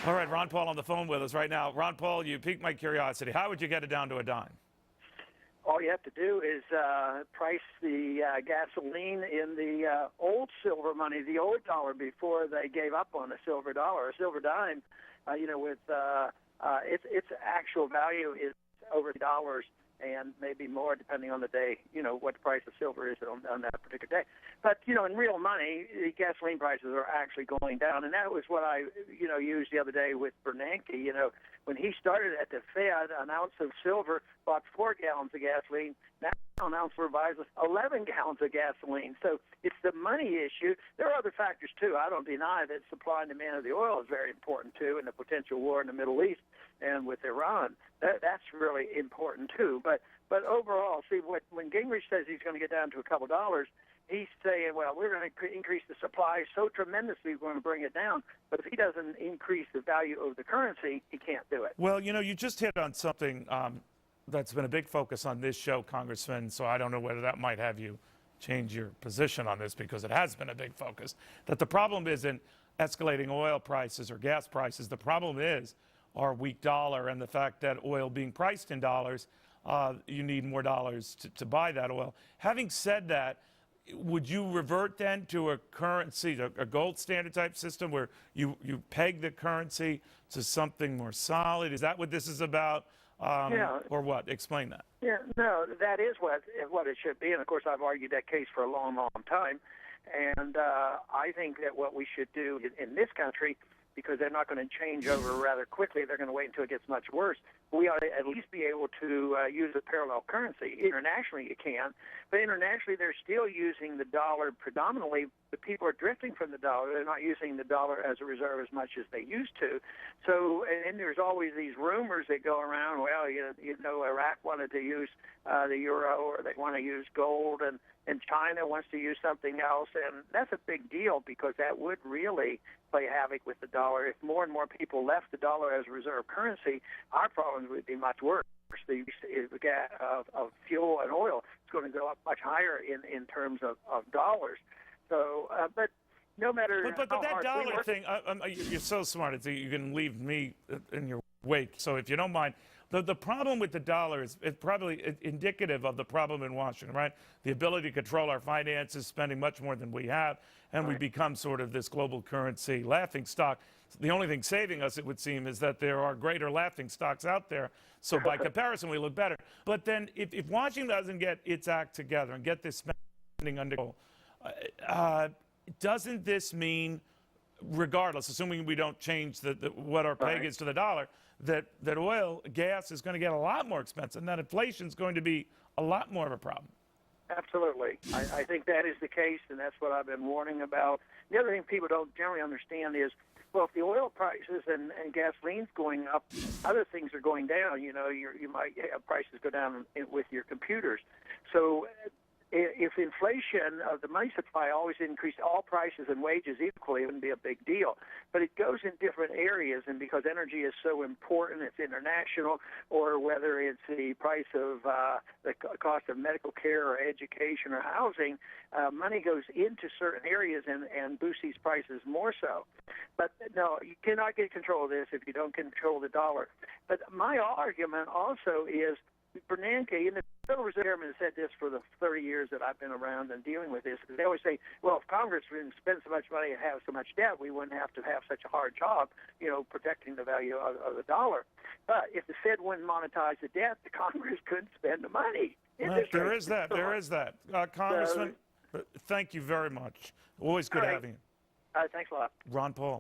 All right, Ron Paul on the phone with us right now. Ron Paul, you piqued my curiosity. How would you get it down to a dime? All you have to do is price the gasoline in the old silver money, the old dollar, before they gave up on a silver dollar. A silver dime, with its actual value is over $2 and maybe more depending on the day, what the price of silver is on that particular day. But, in real money, the gasoline prices are actually going down. And that was what I, used the other day with Bernanke. When he started at the Fed, an ounce of silver bought 4 gallons of gasoline. Now an ounce provides 11 gallons of gasoline. So it's the money issue. There are other factors, too. I don't deny that supply and demand of the oil is very important, too, and the potential war in the Middle East and with Iran. That's really important, too. But overall, see, when Gingrich says he's going to get down to a couple dollars, he's saying, well, we're going to increase the supply so tremendously we're going to bring it down. But if he doesn't increase the value of the currency, he can't do it. Well, you just hit on something that's been a big focus on this show, Congressman, so I don't know whether that might have you change your position on this, because it has been a big focus, that the problem isn't escalating oil prices or gas prices. The problem is our weak dollar and the fact that oil being priced in dollars, you need more dollars to buy that oil. Having said that, would you revert then to a currency, a gold standard type system where you peg the currency to something more solid? Is that what this is about? Yeah. Or what? Explain that. Yeah, no, that is what it should be. And, of course, I've argued that case for a long, long time. And I think that what we should do in this country, because they're not going to change over rather quickly, they're going to wait until it gets much worse, we ought to at least be able to use a parallel currency. Internationally, you can. But internationally, they're still using the dollar predominantly. The people are drifting from the dollar. They're not using the dollar as a reserve as much as they used to. So, and there's always these rumors that go around, well, Iraq wanted to use the euro, or they want to use gold, and China wants to use something else. And that's a big deal, because that would really play havoc with the dollar. If more and more people left the dollar as a reserve currency, our problems would be much worse. The gas of fuel and oil is going to go up much higher in terms of dollars. So, but no matter but that dollar thing, you're so smart. You can leave me in your wake. So if you don't mind, the problem with the dollar is it's probably indicative of the problem in Washington, right? The ability to control our finances, spending much more than we have, and we become sort of this global currency laughing stock. The only thing saving us, it would seem, is that there are greater laughing stocks out there. So by comparison, we look better. But then if Washington doesn't get its act together and get this spending under control, doesn't this mean, regardless, assuming we don't change what our peg is to the dollar, that oil, gas is going to get a lot more expensive, and that inflation is going to be a lot more of a problem? Absolutely. I think that is the case, and that's what I've been warning about. The other thing people don't generally understand is, well, if the oil prices and gasoline's going up, other things are going down. You might have prices go down with your computers. So if inflation of the money supply always increased all prices and wages equally, it wouldn't be a big deal. But it goes in different areas, and because energy is so important, it's international, or whether it's the price of the cost of medical care or education or housing, money goes into certain areas and boosts these prices more so. But no, you cannot get control of this if you don't control the dollar. But my argument also is Bernanke, and the Federal Reserve Chairman has said this for the 30 years that I've been around and dealing with this. They always say, well, if Congress didn't spend so much money and have so much debt, we wouldn't have to have such a hard job, protecting the value of the dollar. But if the Fed wouldn't monetize the debt, the Congress couldn't spend the money. Well, there is that. There is that. Congressman, thank you very much. Always good having you. Thanks a lot. Ron Paul.